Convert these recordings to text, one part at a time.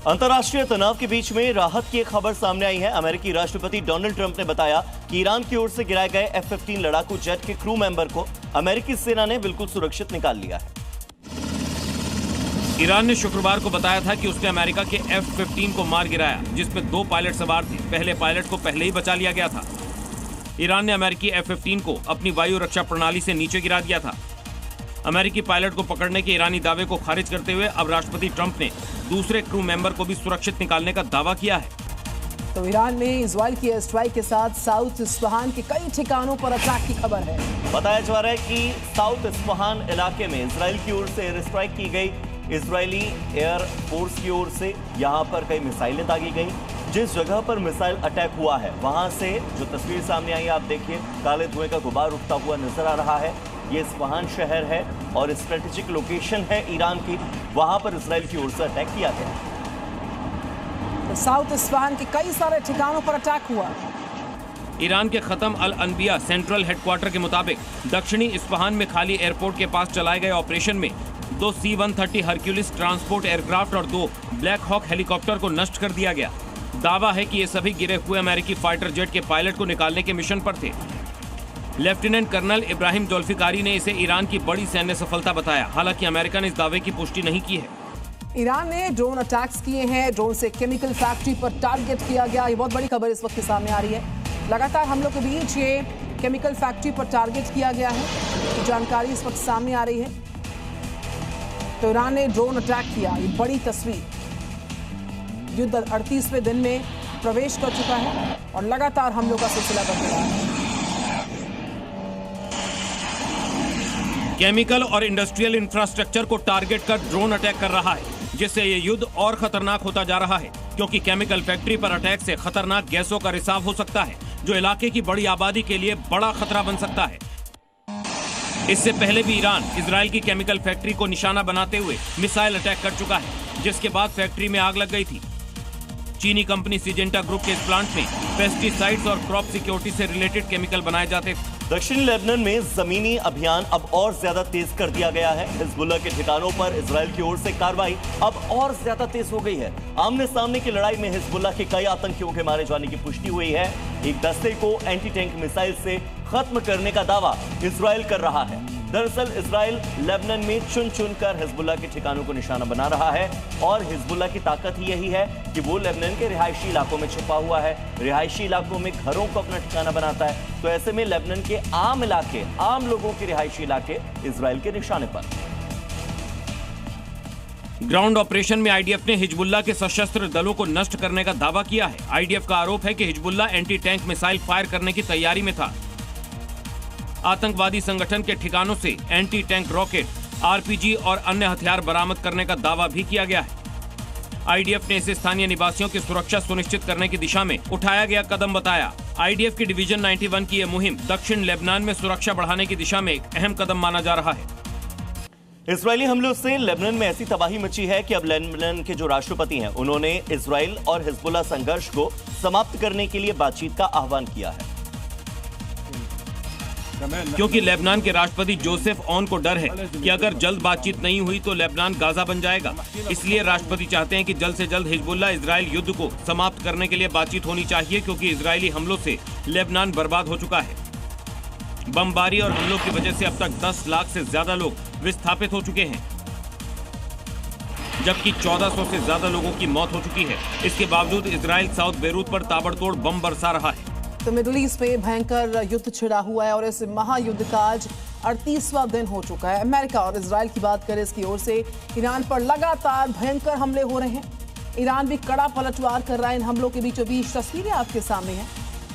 अंतर्राष्ट्रीय तनाव के बीच में राहत की एक खबर सामने आई है। अमेरिकी राष्ट्रपति डोनाल्ड ट्रंप ने बताया कि ईरान की ओर से गिराए गए F-15 लड़ाकू जेट के क्रू मेंबर को अमेरिकी सेना ने बिल्कुल सुरक्षित निकाल लिया है। ईरान ने शुक्रवार को बताया था कि उसने अमेरिका के F-15 को मार गिराया, जिसमें 2 पायलट सवार थे। पहले पायलट को पहले ही बचा लिया गया था। ईरान ने अमेरिकी F-15 को अपनी वायु रक्षा प्रणाली से नीचे गिरा दिया था। अमेरिकी पायलट को पकड़ने के ईरानी दावे को खारिज करते हुए अब राष्ट्रपति ट्रंप ने दूसरे क्रू मेंबर को भी सुरक्षित निकालने का दावा किया है। तो ईरान में इजराइल की एयर स्ट्राइक के साथ साउथ इस्फहान के कई ठिकानों पर अटैक की खबर है। बताया जा रहा है कि साउथ इस्फहान इलाके में इजराइल की ओर से एयर स्ट्राइक की गई। इजरायली एयर फोर्स की ओर से यहां पर कई मिसाइलें दागी गई। जिस जगह पर मिसाइल अटैक हुआ है वहां से जो तस्वीर सामने आई, आप देखिए, काले धुएं का गुबार उठता हुआ नजर आ रहा है। ये इस्फहान शहर है और स्ट्रेटेजिक लोकेशन है ईरान की, वहां पर इजराइल की ओर से अटैक किया गया। तो साउथ इस्फहान के कई सारे ठिकानों पर अटैक हुआ। ईरान के खत्म अल अनबिया सेंट्रल हेडक्वार्टर के मुताबिक दक्षिणी इस्फहान में खाली एयरपोर्ट के पास चलाए गए ऑपरेशन में 2 C-130 हरक्यूलिस ट्रांसपोर्ट एयरक्राफ्ट और 2 ब्लैक हॉक हेलीकॉप्टर को नष्ट कर दिया गया। दावा है कि ये सभी गिरे हुए अमेरिकी फाइटर जेट के पायलट को निकालने के मिशन पर थे। लेफ्टिनेंट कर्नल इब्राहिम जुल्फिकारी ने इसे ईरान की बड़ी सैन्य सफलता बताया। हालांकि अमेरिका ने इस दावे की पुष्टि नहीं की है। ईरान ने ड्रोन अटैक्स किए हैं। ड्रोन से केमिकल फैक्ट्री पर टारगेट किया गया। ये बहुत बड़ी खबर इस वक्त सामने आ रही है। लगातार हमलों के बीच ये केमिकल फैक्ट्री पर टारगेट किया गया है, जानकारी इस वक्त सामने आ रही है। तो ईरान ने ड्रोन अटैक किया। ये बड़ी तस्वीर। युद्ध 38वें दिन में प्रवेश कर चुका है और लगातार हमलों का सिलसिला बढ़ रहा है। केमिकल और इंडस्ट्रियल इंफ्रास्ट्रक्चर को टारगेट कर ड्रोन अटैक कर रहा है, जिससे ये युद्ध और खतरनाक होता जा रहा है, क्योंकि केमिकल फैक्ट्री पर अटैक से खतरनाक गैसों का रिसाव हो सकता है, जो इलाके की बड़ी आबादी के लिए बड़ा खतरा बन सकता है। इससे पहले भी ईरान इजराइल की केमिकल फैक्ट्री को निशाना बनाते हुए मिसाइल अटैक कर चुका है, जिसके बाद फैक्ट्री में आग लग गई थी। चीनी कंपनी सिजेंटा ग्रुप के इस प्लांट में पेस्टिसाइड्स और क्रॉप सिक्योरिटी से रिलेटेड केमिकल बनाए जाते थे। दक्षिणी लेबनान में जमीनी अभियान अब और ज्यादा तेज कर दिया गया है। हिजबुल्लाह के ठिकानों पर इजराइल की ओर से कार्रवाई अब और ज्यादा तेज हो गई है। आमने सामने की लड़ाई में हिजबुल्लाह के कई आतंकियों के मारे जाने की पुष्टि हुई है। एक दस्ते को एंटी टैंक मिसाइल से खत्म करने का दावा इजराइल कर रहा है। दरअसल इजराइल लेबनान में चुन चुनकर हिजबुल्लाह के ठिकानों को निशाना बना रहा है और हिजबुल्लाह की ताकत ही यही है कि वो लेबनान के रिहायशी इलाकों में छुपा हुआ है, रिहायशी इलाकों में घरों को अपना ठिकाना बनाता है। तो ऐसे में लेबनान के आम इलाके, आम लोगों के रिहायशी इलाके इजराइल के निशाने पर। ग्राउंड ऑपरेशन में आईडीएफ ने हिजबुल्लाह के सशस्त्र दलों को नष्ट करने का दावा किया है। आईडीएफ का आरोप है कि Hezbollah anti tank missile fire करने की तैयारी में था। आतंकवादी संगठन के ठिकानों से एंटी टैंक रॉकेट, आरपीजी और अन्य हथियार बरामद करने का दावा भी किया गया है। आईडीएफ ने इसे स्थानीय निवासियों की सुरक्षा सुनिश्चित करने की दिशा में उठाया गया कदम बताया। आईडीएफ की डिवीजन 91 की यह मुहिम दक्षिण लेबनान में सुरक्षा बढ़ाने की दिशा में एक अहम कदम माना जा रहा है। इजरायली हमलों से लेबनान में ऐसी तबाही मची है कि अब लेबनान के जो राष्ट्रपति हैं, उन्होंने इजराइल और हिजबुल्लाह संघर्ष को समाप्त करने के लिए बातचीत का आह्वान किया है, क्योंकि लेबनान के राष्ट्रपति जोसेफ ऑन को डर है कि अगर जल्द बातचीत नहीं हुई तो लेबनान गाजा बन जाएगा। इसलिए राष्ट्रपति चाहते हैं कि जल्द से जल्द हिजबुल्लाह इजराइल युद्ध को समाप्त करने के लिए बातचीत होनी चाहिए, क्योंकि इजरायली हमलों से लेबनान बर्बाद हो चुका है। बमबारी और हमलों की वजह से अब तक 10 लाख से ज्यादा लोग विस्थापित हो चुके हैं, जबकि 1400 से ज्यादा लोगों की मौत हो चुकी है। इसके बावजूद इजराइल साउथ बेरूत पर ताबड़तोड़ बम बरसा रहा है। तो मिडिल ईस्ट में भयंकर युद्ध छिड़ा हुआ है और इस महायुद्ध का आज 38वां दिन हो चुका है। अमेरिका और इजराइल की बात करें, इसकी ओर से ईरान पर लगातार भयंकर हमले हो रहे हैं। ईरान भी कड़ा पलटवार कर रहा है इन हमलों के बीचों बीच। तस्वीरें आपके सामने हैं।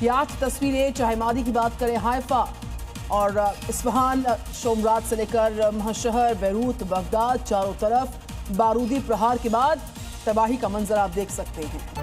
ये 8 तस्वीरें, चाहे मादी की बात करें, हाइफा और इस्फहान, शोमरात से लेकर महशहर, बेरूत, बगदाद, चारों तरफ बारूदी प्रहार के बाद तबाही का मंजर आप देख सकते हैं।